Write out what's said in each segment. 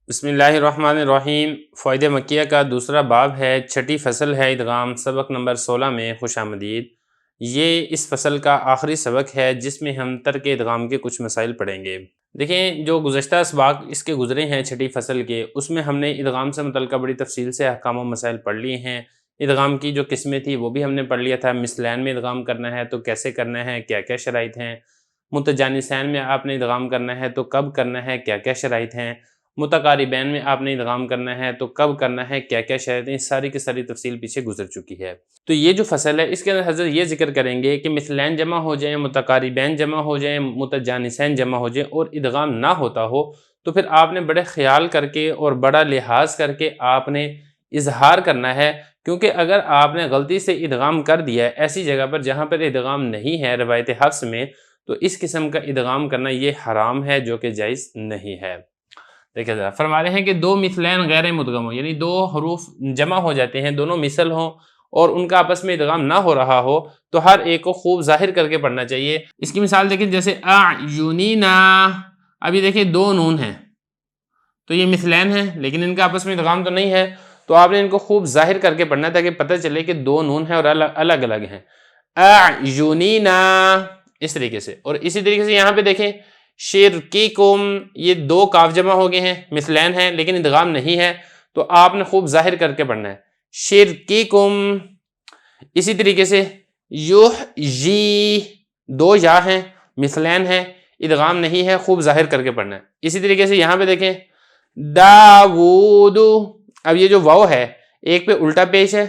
بسم اللہ الرحمن الرحیم۔ فوائد مکیہ کا دوسرا باب ہے، چھٹی فصل ہے ادغام، سبق نمبر 16 میں خوش آمدید۔ یہ اس فصل کا آخری سبق ہے جس میں ہم ترک ادغام کے کچھ مسائل پڑھیں گے۔ دیکھیں، جو گزشتہ اسباق اس کے گزرے ہیں چھٹی فصل کے، اس میں ہم نے ادغام سے متعلقہ بڑی تفصیل سے احکام و مسائل پڑھ لیے ہیں۔ ادغام کی جو قسمیں تھی وہ بھی ہم نے پڑھ لیا تھا۔ مثلین میں ادغام کرنا ہے تو کیسے کرنا ہے، کیا کیا شرائط ہیں۔ متجانسین میں آپ نے ادغام کرنا ہے تو کب کرنا ہے، کیا کیا شرائط ہیں۔ متقاربین میں آپ نے ادغام کرنا ہے تو کب کرنا ہے، کیا کیا شرائط ہیں۔ ساری کی ساری تفصیل پیچھے گزر چکی ہے۔ تو یہ جو فصل ہے اس کے اندر حضرت یہ ذکر کریں گے کہ مثلین جمع ہو جائیں، متقاربین جمع ہو جائیں، متجانسین جمع ہو جائیں اور ادغام نہ ہوتا ہو تو پھر آپ نے بڑے خیال کر کے اور بڑا لحاظ کر کے آپ نے اظہار کرنا ہے، کیونکہ اگر آپ نے غلطی سے ادغام کر دیا ہے ایسی جگہ پر جہاں پر ادغام نہیں ہے روایت حفص میں، تو اس قسم کا ادغام کرنا یہ حرام ہے، جو کہ جائز نہیں ہے۔ دیکھیں ذرا، فرما رہے ہیں کہ دو مثلین غیر مدغم ہو، یعنی دو حروف جمع ہو جاتے ہیں، دونوں مثل ہوں اور ان کا آپس میں ادغام نہ ہو رہا ہو تو ہر ایک کو خوب ظاہر کر کے پڑھنا چاہیے۔ اس کی مثال دیکھیں، جیسے اعینینا، اب یہ دیکھیں دو نون ہیں تو یہ مثلین ہیں لیکن ان کا آپس میں ادغام تو نہیں ہے، تو آپ نے ان کو خوب ظاہر کر کے پڑھنا ہے تاکہ پتہ چلے کہ دو نون ہیں اور الگ الگ ہیں۔ اعینینا، اس طریقے سے۔ اور اسی طریقے سے یہاں پہ دیکھیں شرکیکم، یہ دو کاف جمع ہو گئے ہیں، مثلین ہیں لیکن ادغام نہیں ہے، تو آپ نے خوب ظاہر کر کے پڑھنا ہے، شرکیکم۔ اسی طریقے سے یحیی، دو یا ہیں، مثلین ہیں، ادغام نہیں ہے، خوب ظاہر کر کے پڑھنا ہے۔ اسی طریقے سے یہاں پہ دیکھیں داود، اب یہ جو واو ہے ایک پہ الٹا پیش ہے،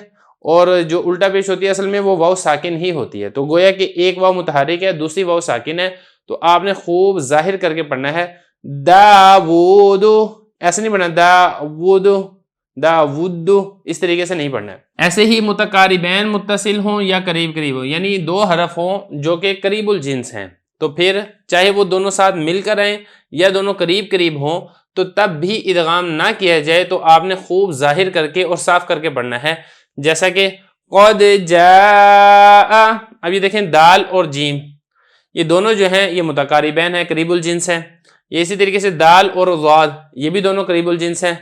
اور جو الٹا پیش ہوتی ہے اصل میں وہ واو ساکن ہی ہوتی ہے، تو گویا کہ ایک واو متحرک ہے، دوسری واو ساکن ہے، تو آپ نے خوب ظاہر کر کے پڑھنا ہے داود، ایسے نہیں پڑھنا داود داود، اس طریقے سے نہیں پڑھنا ہے۔ ایسے ہی متقاربین متصل ہوں یا قریب قریب ہوں، یعنی دو حرف ہوں جو کہ قریب الجنس ہیں، تو پھر چاہے وہ دونوں ساتھ مل کر آئیں یا دونوں قریب قریب ہوں تو تب بھی ادغام نہ کیا جائے، تو آپ نے خوب ظاہر کر کے اور صاف کر کے پڑھنا ہے۔ جیسا کہ قد جاء، اب یہ دیکھیں دال اور جیم، یہ دونوں جو ہیں یہ متقاربین ہیں، قریب الجنس ہیں۔ یہ اسی طریقے سے دال اور ضاد، یہ بھی دونوں قریب الجنس ہیں۔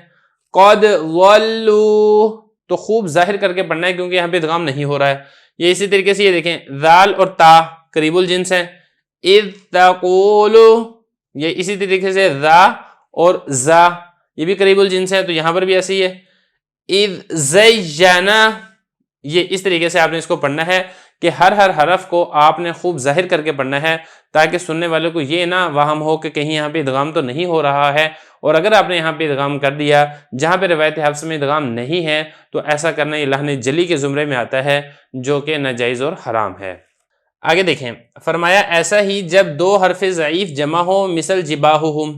قد ضلوا، تو خوب ظاہر کر کے پڑھنا ہے کیونکہ یہاں پہ ادغام نہیں ہو رہا ہے۔ یہ اسی طریقے سے یہ دیکھیں ذال اور تا قریب الجنس ہیں۔ اذ تقول، یہ اسی طریقے سے ذا اور زا، یہ بھی قریب الجنس ہے، تو یہاں پر بھی ایسے ہی ہے۔ اذ زینا، یہ اس طریقے سے آپ نے اس کو پڑھنا ہے کہ ہر حرف کو آپ نے خوب ظاہر کر کے پڑھنا ہے تاکہ سننے والے کو یہ نہ وہم ہو کہ کہیں یہاں پہ ادغام تو نہیں ہو رہا ہے، اور اگر آپ نے یہاں پہ ادغام کر دیا جہاں پہ روایت حفص میں ادغام نہیں ہے تو ایسا کرنا یہ لہن جلی کے زمرے میں آتا ہے، جو کہ ناجائز اور حرام ہے۔ آگے دیکھیں، فرمایا ایسا ہی جب دو حرف ضعیف جمع ہو، مثل جباہہم،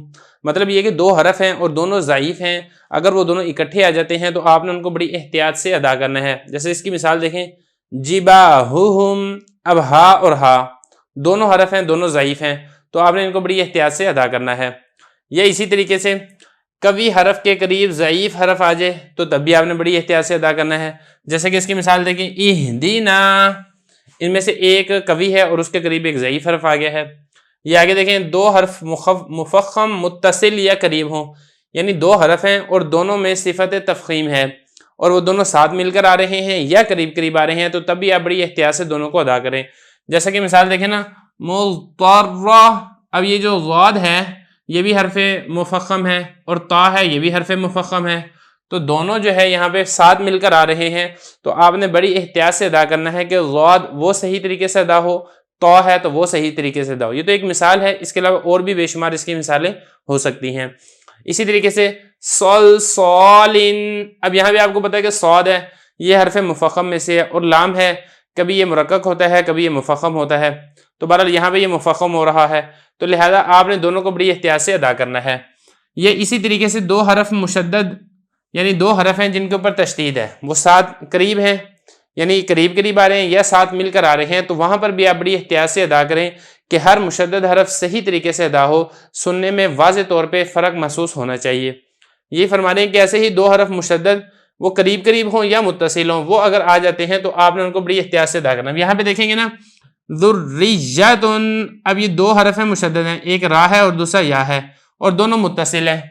مطلب یہ کہ دو حرف ہیں اور دونوں ضعیف ہیں، اگر وہ دونوں اکٹھے آ جاتے ہیں تو آپ نے ان کو بڑی احتیاط سے ادا کرنا ہے۔ جیسے اس کی مثال دیکھیں جباہہم، اب ہا اور ہا دونوں حرف ہیں، دونوں ضعیف ہیں، تو آپ نے ان کو بڑی احتیاط سے ادا کرنا ہے۔ یا اسی طریقے سے قوی حرف کے قریب ضعیف حرف آ جائے تو تب بھی آپ نے بڑی احتیاط سے ادا کرنا ہے۔ جیسے کہ اس کی مثال دیکھیں اہدینا، ان میں سے ایک قوی ہے اور اس کے قریب ایک ضعیف حرف آ گیا ہے۔ یہ آگے دیکھیں دو حرف مفخم متصل یا قریب ہوں، یعنی دو حرف ہیں اور دونوں میں صفت تفخیم ہے اور وہ دونوں ساتھ مل کر آ رہے ہیں یا قریب قریب آ رہے ہیں، تو تب بھی آپ بڑی احتیاط سے دونوں کو ادا کریں۔ جیسا کہ مثال دیکھیں نا مضطرہ، اب یہ جو ضاد ہے یہ بھی حرف مفخم ہے اور تا ہے یہ بھی حرف مفخم ہے، تو دونوں جو ہے یہاں پہ ساتھ مل کر آ رہے ہیں، تو آپ نے بڑی احتیاط سے ادا کرنا ہے کہ ضاد وہ صحیح طریقے سے ادا ہو، تو ہے تو وہ صحیح طریقے سے ادا ہو۔ یہ تو ایک مثال ہے، اس کے علاوہ اور بھی بے شمار اس کی مثالیں ہو سکتی ہیں۔ اسی طریقے سے صلصالن، اب یہاں بھی آپ کو پتا ہے کہ صاد ہے یہ حرف مفخم میں سے ہے اور لام ہے، کبھی یہ مرکک ہوتا ہے کبھی یہ مفخم ہوتا ہے، تو بہرحال یہاں پہ یہ مفخم ہو رہا ہے، تو لہذا آپ نے دونوں کو بڑی احتیاط سے ادا کرنا ہے۔ یہ اسی طریقے سے دو حرف مشدد، یعنی دو حرف ہیں جن کے اوپر تشدید ہے، وہ ساتھ قریب ہیں یعنی قریب قریب آ رہے ہیں یا ساتھ مل کر آ رہے ہیں تو وہاں پر بھی آپ بڑی احتیاط سے ادا کریں کہ ہر مشدد حرف صحیح طریقے سے ادا ہو، سننے میں واضح طور پہ فرق محسوس ہونا چاہیے۔ یہ فرما رہے ہیں کہ ایسے ہی دو حرف مشدد وہ قریب قریب ہوں یا متصل ہوں، وہ اگر آ جاتے ہیں تو آپ نے ان کو بڑی احتیاط سے ادا کرنا ہے۔ یہاں پہ دیکھیں گے نا ذریۃ، اب یہ دو حرف ہیں مشدد ہیں، ایک را ہے اور دوسرا یا ہے اور دونوں متصل ہیں،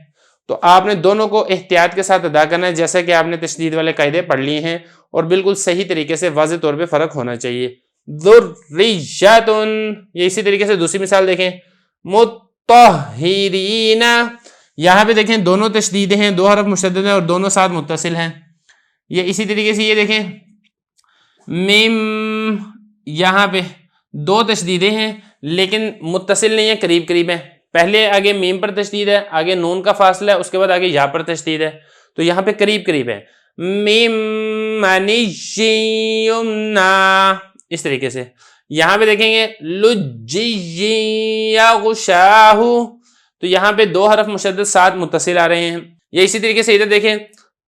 تو آپ نے دونوں کو احتیاط کے ساتھ ادا کرنا ہے جیسا کہ آپ نے تشدید والے قاعدے پڑھ لیے ہیں اور بالکل صحیح طریقے سے واضح طور پہ فرق ہونا چاہیے۔ ذریۃ، یہ اسی طریقے سے دوسری مثال دیکھیں مطہرین، یہاں پہ دیکھیں دونوں تشدید ہیں، دو حرف مشدد ہیں اور دونوں ساتھ متصل ہیں۔ یہ اسی طریقے سے یہ دیکھیں میم، یہاں پہ دو تشدیدیں ہیں لیکن متصل نہیں ہیں، قریب قریب ہیں۔ پہلے آگے میم پر تشدید ہے، آگے نون کا فاصلہ ہے، اس کے بعد آگے یا پر تشدید ہے، تو یہاں پہ قریب قریب ہے۔ میم یمنا، اس طریقے سے۔ یہاں پہ دیکھیں گے لجی یغشاہ، تو یہاں پہ دو حرف مشدد ساتھ متصل آ رہے ہیں۔ یہ اسی طریقے سے ادھر دیکھیں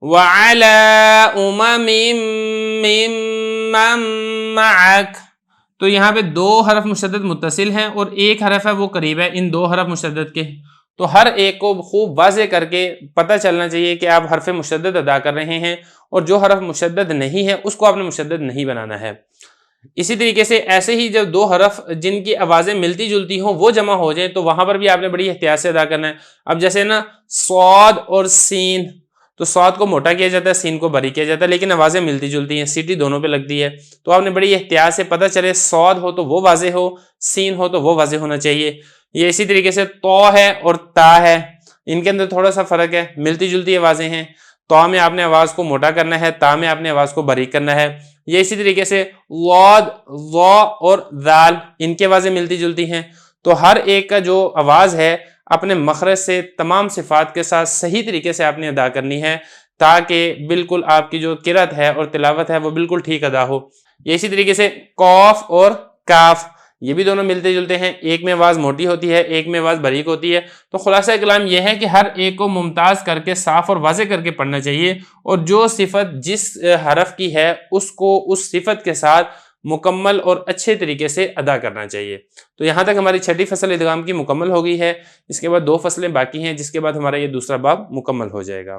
وَعَلَىٰ أُمَمٍ مِّمَّن مَّعَكَ، تو یہاں پہ دو حرف مشدد متصل ہیں اور ایک حرف ہے وہ قریب ہے ان دو حرف مشدد کے، تو ہر ایک کو خوب واضح کر کے پتہ چلنا چاہیے کہ آپ حرف مشدد ادا کر رہے ہیں اور جو حرف مشدد نہیں ہے اس کو آپ نے مشدد نہیں بنانا ہے۔ اسی طریقے سے ایسے ہی جب دو حرف جن کی آوازیں ملتی جلتی ہوں وہ جمع ہو جائیں تو وہاں پر بھی آپ نے بڑی احتیاط سے ادا کرنا ہے۔ اب جیسے نا صاد اور سین، تو صاد کو موٹا کیا جاتا ہے، سین کو باریک کیا جاتا ہے، لیکن آوازیں ملتی جلتی ہیں، سیٹی دونوں پہ لگتی ہے، تو آپ نے بڑی احتیاط سے پتہ چلے صاد ہو تو وہ واضح ہو، سین ہو تو وہ واضح ہونا چاہیے۔ یہ اسی طریقے سے تو ہے اور تا ہے، ان کے اندر تھوڑا سا فرق ہے، ملتی جلتی آوازیں ہیں، تو میں آپ نے آواز کو موٹا کرنا ہے، تا میں آپ نے آواز کو باریک کرنا ہے۔ یہ اسی طریقے سے واد، وا اور ذال، ان کی آوازیں ملتی جلتی ہیں، تو ہر ایک کا جو آواز ہے اپنے مخرج سے تمام صفات کے ساتھ صحیح طریقے سے آپ نے ادا کرنی ہے تاکہ بالکل آپ کی جو قرأت ہے اور تلاوت ہے وہ بالکل ٹھیک ادا ہو۔ یہ اسی طریقے سے قوف اور کاف، یہ بھی دونوں ملتے جلتے ہیں، ایک میں آواز موٹی ہوتی ہے، ایک میں آواز باریک ہوتی ہے، تو خلاصہ کلام یہ ہے کہ ہر ایک کو ممتاز کر کے صاف اور واضح کر کے پڑھنا چاہیے اور جو صفت جس حرف کی ہے اس کو اس صفت کے ساتھ مکمل اور اچھے طریقے سے ادا کرنا چاہیے۔ تو یہاں تک ہماری چھٹی فصل ادغام کی مکمل ہو گئی ہے، اس کے بعد 2 فصلیں باقی ہیں جس کے بعد ہمارا یہ دوسرا باب مکمل ہو جائے گا۔